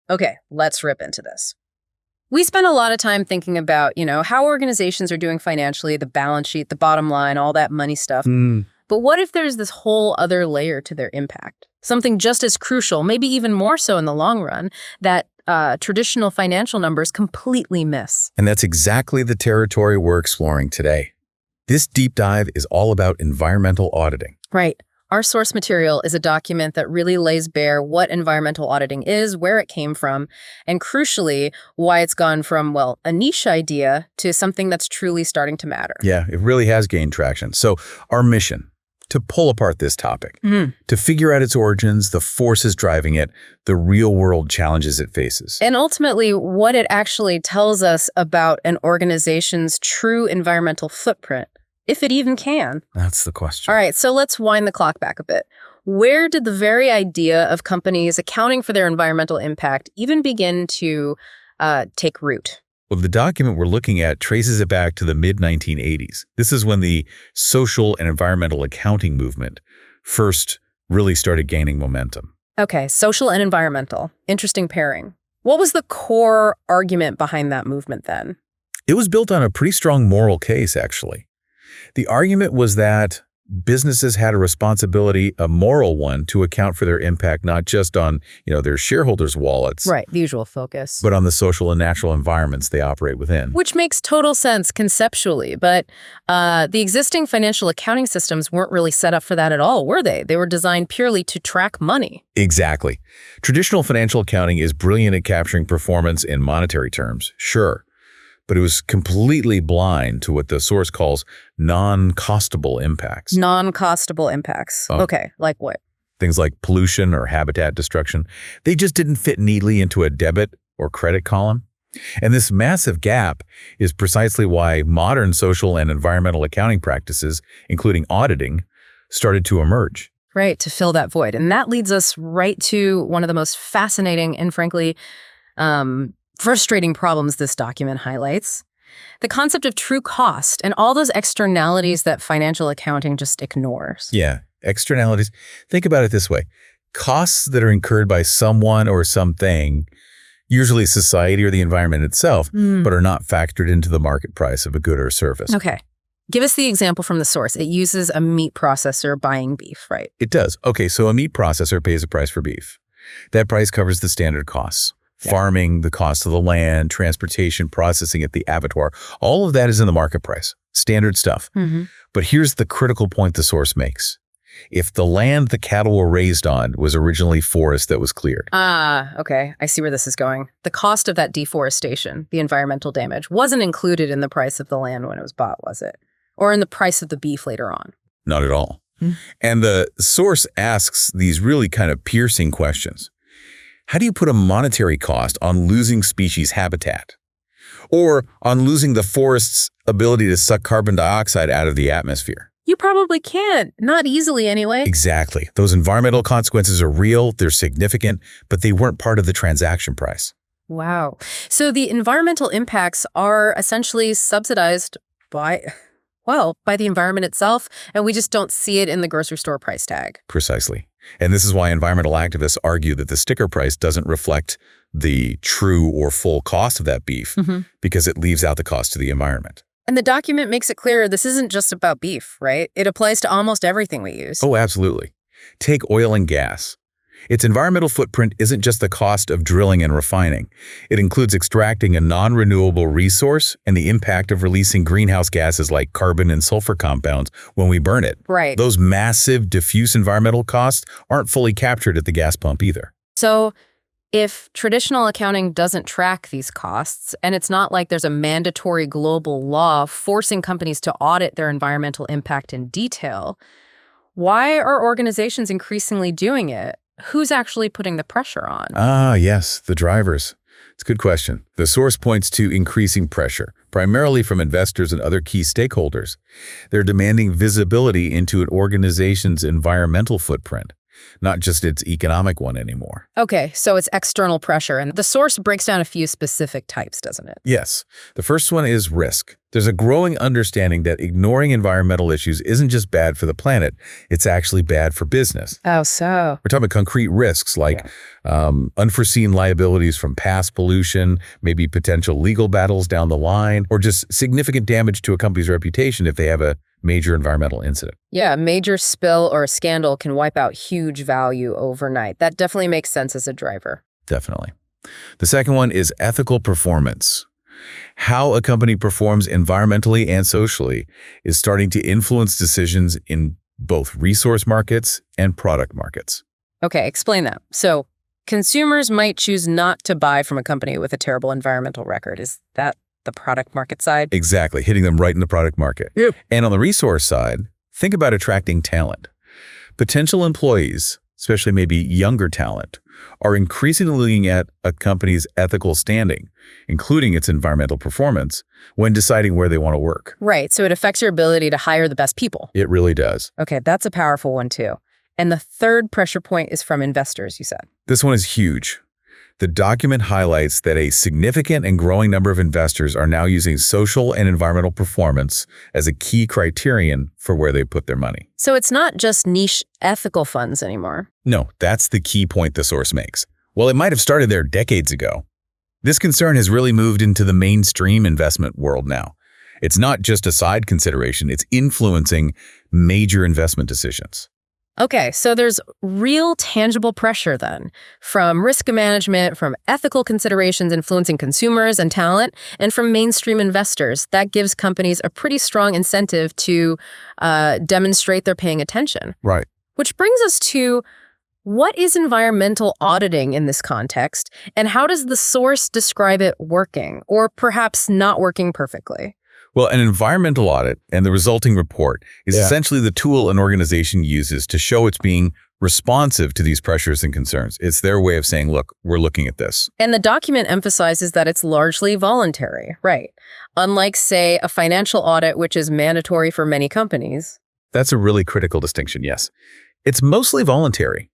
Okay, let's rip into this. We spend a lot of time thinking about, how organizations are doing financially, the balance sheet, the bottom line, all that money stuff. But what if there's this whole other layer to their impact? Something just as crucial, maybe even more so in the long run, that traditional financial numbers completely miss. And that's exactly the territory we're exploring today. This deep dive is all about environmental auditing. Right. Our source material is a document that really lays bare what environmental auditing is, where it came from, and crucially, why it's gone from, a niche idea to something that's truly starting to matter. Yeah, it really has gained traction. So our mission, to pull apart this topic, to figure out its origins, the forces driving it, the real-world challenges it faces. And ultimately, what it actually tells us about an organization's true environmental footprint. If it even can. That's the question. All right, so let's wind the clock back a bit. Where did the very idea of companies accounting for their environmental impact even begin to take root? Well, the document we're looking at traces it back to the mid-1980s. This is when the social and environmental accounting movement first really started gaining momentum. Okay, social and environmental. Interesting pairing. What was the core argument behind that movement then? It was built on a pretty strong moral case, actually. The argument was that businesses had a responsibility, a moral one, to account for their impact, not just on, their shareholders' wallets. Right, the usual focus. But on the social and natural environments they operate within. Which makes total sense conceptually, but the existing financial accounting systems weren't really set up for that at all, were they? They were designed purely to track money. Exactly. Traditional financial accounting is brilliant at capturing performance in monetary terms, sure. But it was completely blind to what the source calls non-costable impacts. Non-costable impacts. Okay, like what? Things like pollution or habitat destruction. They just didn't fit neatly into a debit or credit column. And this massive gap is precisely why modern social and environmental accounting practices, including auditing, started to emerge. Right, to fill that void. And that leads us right to one of the most fascinating and frankly, frustrating problems this document highlights. The concept of true cost and all those externalities that financial accounting just ignores. Yeah, externalities. Think about it this way. Costs that are incurred by someone or something, usually society or the environment itself, but are not factored into the market price of a good or service. Okay. Give us the example from the source. It uses a meat processor buying beef, right? It does. Okay, so a meat processor pays a price for beef. That price covers the standard costs. Farming, the cost of the land, transportation, processing at the abattoir, all of that is in the market price. Standard stuff. But here's the critical point the source makes. If the land the cattle were raised on was originally forest that was cleared. Okay. I see where this is going. The cost of that deforestation, the environmental damage, wasn't included in the price of the land when it was bought, was it? Or in the price of the beef later on? Not at all. And the source asks these really kind of piercing questions. How do you put a monetary cost on losing species habitat? Or on losing the forest's ability to suck carbon dioxide out of the atmosphere? You probably can't. Not easily anyway. Exactly. Those environmental consequences are real, they're significant, but they weren't part of the transaction price. Wow. So the environmental impacts are essentially subsidized by the environment itself, and we just don't see it in the grocery store price tag. Precisely. And this is why environmental activists argue that the sticker price doesn't reflect the true or full cost of that beef because it leaves out the cost to the environment. And the document makes it clear this isn't just about beef, right? It applies to almost everything we use. Oh, absolutely. Take oil and gas. Its environmental footprint isn't just the cost of drilling and refining. It includes extracting a non-renewable resource and the impact of releasing greenhouse gases like carbon and sulfur compounds when we burn it. Right. Those massive, diffuse environmental costs aren't fully captured at the gas pump either. So if traditional accounting doesn't track these costs, and it's not like there's a mandatory global law forcing companies to audit their environmental impact in detail, why are organizations increasingly doing it? Who's actually putting the pressure on? Yes, the drivers. It's a good question. The source points to increasing pressure, primarily from investors and other key stakeholders. They're demanding visibility into an organization's environmental footprint. not just its economic one anymore. Okay, so it's external pressure, and the source breaks down a few specific types, doesn't it? Yes. The first one is risk. There's a growing understanding that ignoring environmental issues isn't just bad for the planet, it's actually bad for business. Oh, so. We're talking about concrete risks like unforeseen liabilities from past pollution, maybe potential legal battles down the line, or just significant damage to a company's reputation if they have a major environmental incident. Yeah, a major spill or a scandal can wipe out huge value overnight. That definitely makes sense as a driver. Definitely. The second one is ethical performance. How a company performs environmentally and socially is starting to influence decisions in both resource markets and product markets. Okay, explain that. So, consumers might choose not to buy from a company with a terrible environmental record. Is that the product market side? Exactly, hitting them right in the product market. Yep. And on the resource side, think about attracting talent. Potential employees, especially maybe younger talent, are increasingly looking at a company's ethical standing, including its environmental performance, when deciding where they want to work. Right, so it affects your ability to hire the best people. It really does. Okay, that's a powerful one too. And the third pressure point is from investors, you said. This one is huge. The document highlights that a significant and growing number of investors are now using social and environmental performance as a key criterion for where they put their money. So it's not just niche ethical funds anymore. No, that's the key point the source makes. Well, it might have started there decades ago. This concern has really moved into the mainstream investment world now. It's not just a side consideration, it's influencing major investment decisions. Okay, so there's real tangible pressure then from risk management, from ethical considerations influencing consumers and talent, and from mainstream investors. That gives companies a pretty strong incentive to demonstrate they're paying attention. Right. Which brings us to, what is environmental auditing in this context, and how does the source describe it working, or perhaps not working perfectly? Well, an environmental audit and the resulting report is essentially the tool an organization uses to show it's being responsive to these pressures and concerns. It's their way of saying, look, we're looking at this. And the document emphasizes that it's largely voluntary, right? Unlike, say, a financial audit, which is mandatory for many companies. That's a really critical distinction, yes. It's mostly voluntary.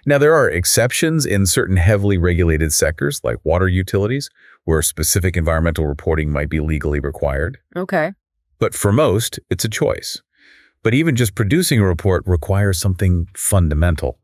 Now, there are exceptions in certain heavily regulated sectors like water utilities, where specific environmental reporting might be legally required. Okay. But for most, it's a choice. But even just producing a report requires something fundamental.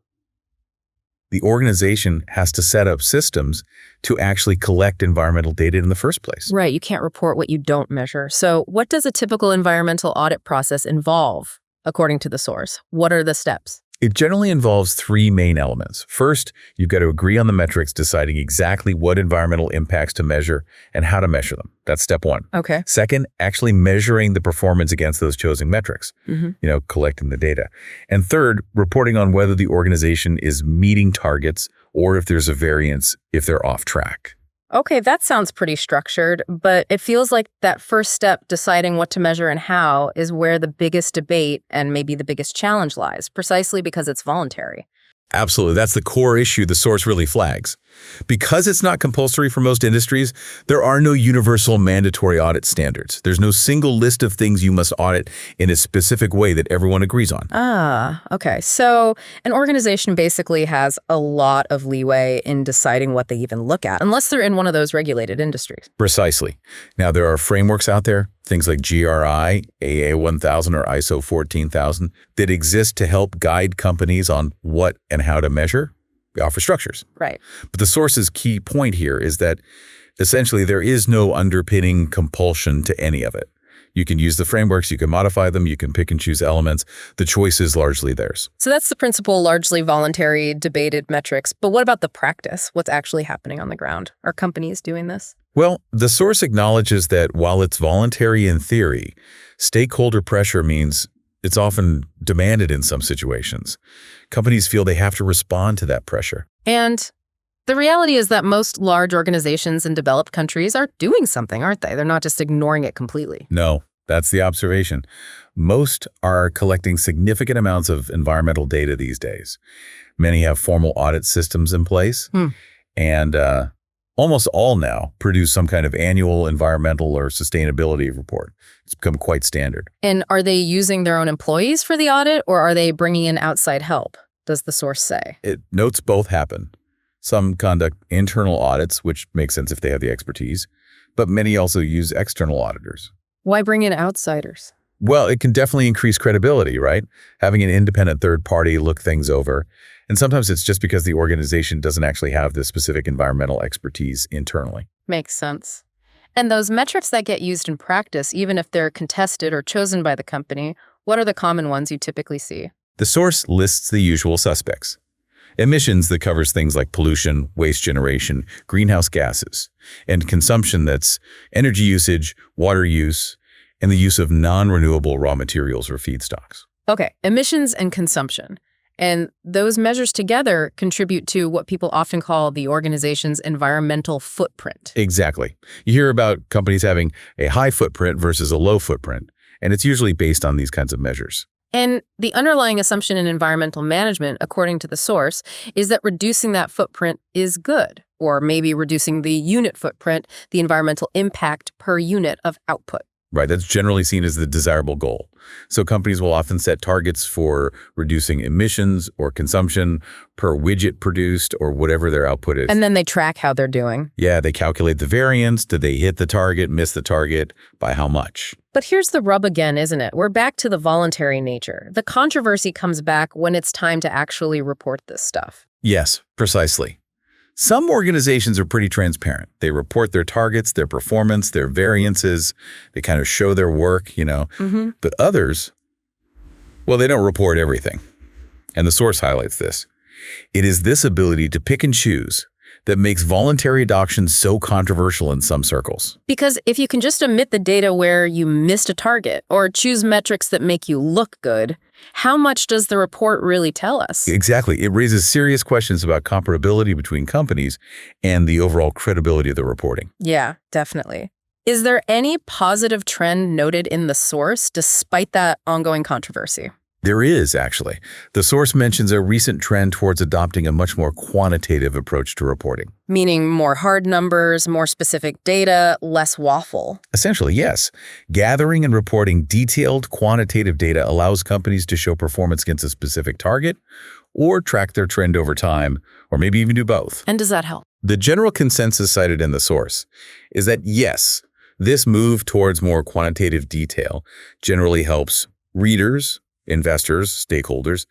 The organization has to set up systems to actually collect environmental data in the first place. Right, you can't report what you don't measure. So what does a typical environmental audit process involve, according to the source? What are the steps? It generally involves three main elements. First, you've got to agree on the metrics, deciding exactly what environmental impacts to measure and how to measure them. That's step one. Okay. Second, actually measuring the performance against those chosen metrics, collecting the data. And third, reporting on whether the organization is meeting targets or if there's a variance, if they're off track. Okay, that sounds pretty structured, but it feels like that first step, deciding what to measure and how, is where the biggest debate and maybe the biggest challenge lies, precisely because it's voluntary. Absolutely. That's the core issue the source really flags. Because it's not compulsory for most industries, there are no universal mandatory audit standards. There's no single list of things you must audit in a specific way that everyone agrees on. Ah, okay. So an organization basically has a lot of leeway in deciding what they even look at, unless they're in one of those regulated industries. Precisely. Now, there are frameworks out there, things like GRI, AA1000, or ISO 14000, that exist to help guide companies on what and how to measure. We offer structures. Right. But the source's key point here is that essentially there is no underpinning compulsion to any of it. You can use the frameworks, you can modify them, you can pick and choose elements. The choice is largely theirs. So that's the principle, largely voluntary, debated metrics. But what about the practice? What's actually happening on the ground? Are companies doing this? Well, the source acknowledges that while it's voluntary in theory, stakeholder pressure means it's often demanded in some situations. Companies feel they have to respond to that pressure. And the reality is that most large organizations in developed countries are doing something, aren't they? They're not just ignoring it completely. No, that's the observation. Most are collecting significant amounts of environmental data these days. Many have formal audit systems in place, and almost all now produce some kind of annual environmental or sustainability report. It's become quite standard. And are they using their own employees for the audit, or are they bringing in outside help? does the source say? It notes both happen. Some conduct internal audits, which makes sense if they have the expertise, but many also use external auditors. Why bring in outsiders? Well, it can definitely increase credibility, right? Having an independent third party look things over. And sometimes it's just because the organization doesn't actually have the specific environmental expertise internally. Makes sense. And those metrics that get used in practice, even if they're contested or chosen by the company, what are the common ones you typically see? The source lists the usual suspects. Emissions that covers things like pollution, waste generation, greenhouse gases, and consumption that's energy usage, water use, and the use of non-renewable raw materials or feedstocks. Okay, emissions and consumption. And those measures together contribute to what people often call the organization's environmental footprint. Exactly. You hear about companies having a high footprint versus a low footprint, and it's usually based on these kinds of measures. And the underlying assumption in environmental management, according to the source, is that reducing that footprint is good, or maybe reducing the unit footprint, the environmental impact per unit of output. Right, that's generally seen as the desirable goal. So companies will often set targets for reducing emissions or consumption per widget produced or whatever their output is. And then they track how they're doing. Yeah, they calculate the variance. Did they hit the target, miss the target, by how much? But here's the rub again, isn't it? We're back to the voluntary nature. The controversy comes back when it's time to actually report this stuff. Yes, precisely. Some organizations are pretty transparent. They report their targets, their performance, their variances. They kind of show their work, But others, well, they don't report everything. And the source highlights this. It is this ability to pick and choose that makes voluntary adoption so controversial in some circles. Because if you can just omit the data where you missed a target or choose metrics that make you look good, how much does the report really tell us? Exactly. It raises serious questions about comparability between companies and the overall credibility of the reporting. Yeah, definitely. Is there any positive trend noted in the source despite that ongoing controversy? There is, actually. The source mentions a recent trend towards adopting a much more quantitative approach to reporting. Meaning more hard numbers, more specific data, less waffle. Essentially, yes. Gathering and reporting detailed quantitative data allows companies to show performance against a specific target or track their trend over time, or maybe even do both. And does that help? The general consensus cited in the source is that, yes, this move towards more quantitative detail generally helps readers, investors, stakeholders.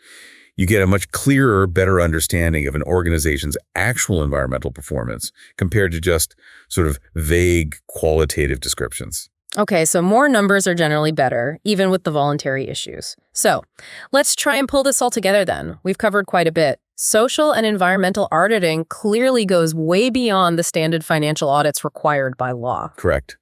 You get a much clearer, better understanding of an organization's actual environmental performance compared to just sort of vague qualitative descriptions. Okay, so more numbers are generally better, even with the voluntary issues. So let's try and pull this all together then. We've covered quite a bit. Social and environmental auditing clearly goes way beyond the standard financial audits required by law. Correct.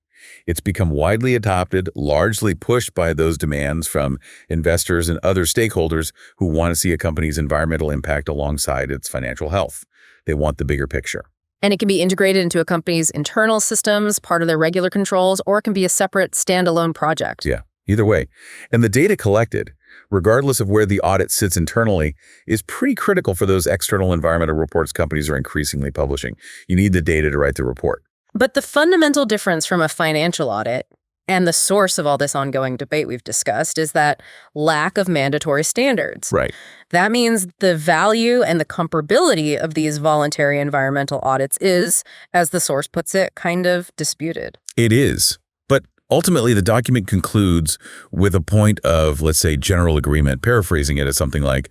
It's become widely adopted, largely pushed by those demands from investors and other stakeholders who want to see a company's environmental impact alongside its financial health. They want the bigger picture. And it can be integrated into a company's internal systems, part of their regular controls, or it can be a separate standalone project. Yeah, either way. And the data collected, regardless of where the audit sits internally, is pretty critical for those external environmental reports companies are increasingly publishing. You need the data to write the report. But the fundamental difference from a financial audit and the source of all this ongoing debate we've discussed is that lack of mandatory standards. Right. That means the value and the comparability of these voluntary environmental audits is, as the source puts it, kind of disputed. It is. But ultimately, the document concludes with a point of, let's say, general agreement, paraphrasing it as something like,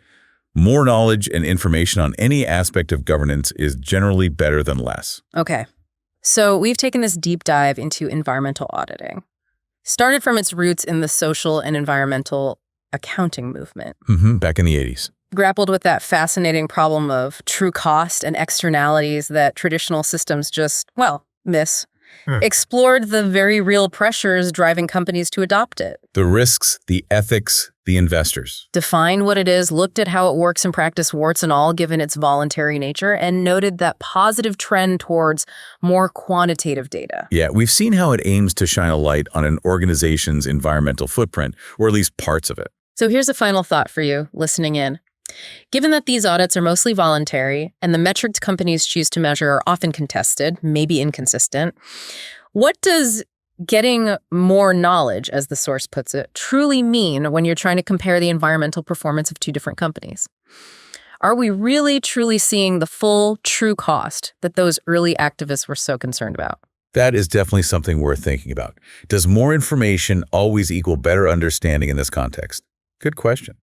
more knowledge and information on any aspect of governance is generally better than less. Okay. So we've taken this deep dive into environmental auditing. Started from its roots in the social and environmental accounting movement. Back in the 80s. Grappled with that fascinating problem of true cost and externalities that traditional systems just, miss. Explored the very real pressures driving companies to adopt it. The risks, the ethics, the investors. Defined what it is, looked at how it works in practice, warts and all, given its voluntary nature, and noted that positive trend towards more quantitative data. Yeah, we've seen how it aims to shine a light on an organization's environmental footprint, or at least parts of it. So here's a final thought for you listening in. Given that these audits are mostly voluntary and the metrics companies choose to measure are often contested, maybe inconsistent, what does getting more knowledge, as the source puts it, truly mean when you're trying to compare the environmental performance of two different companies? Are we really truly seeing the full, true cost that those early activists were so concerned about? That is definitely something worth thinking about. Does more information always equal better understanding in this context? Good question.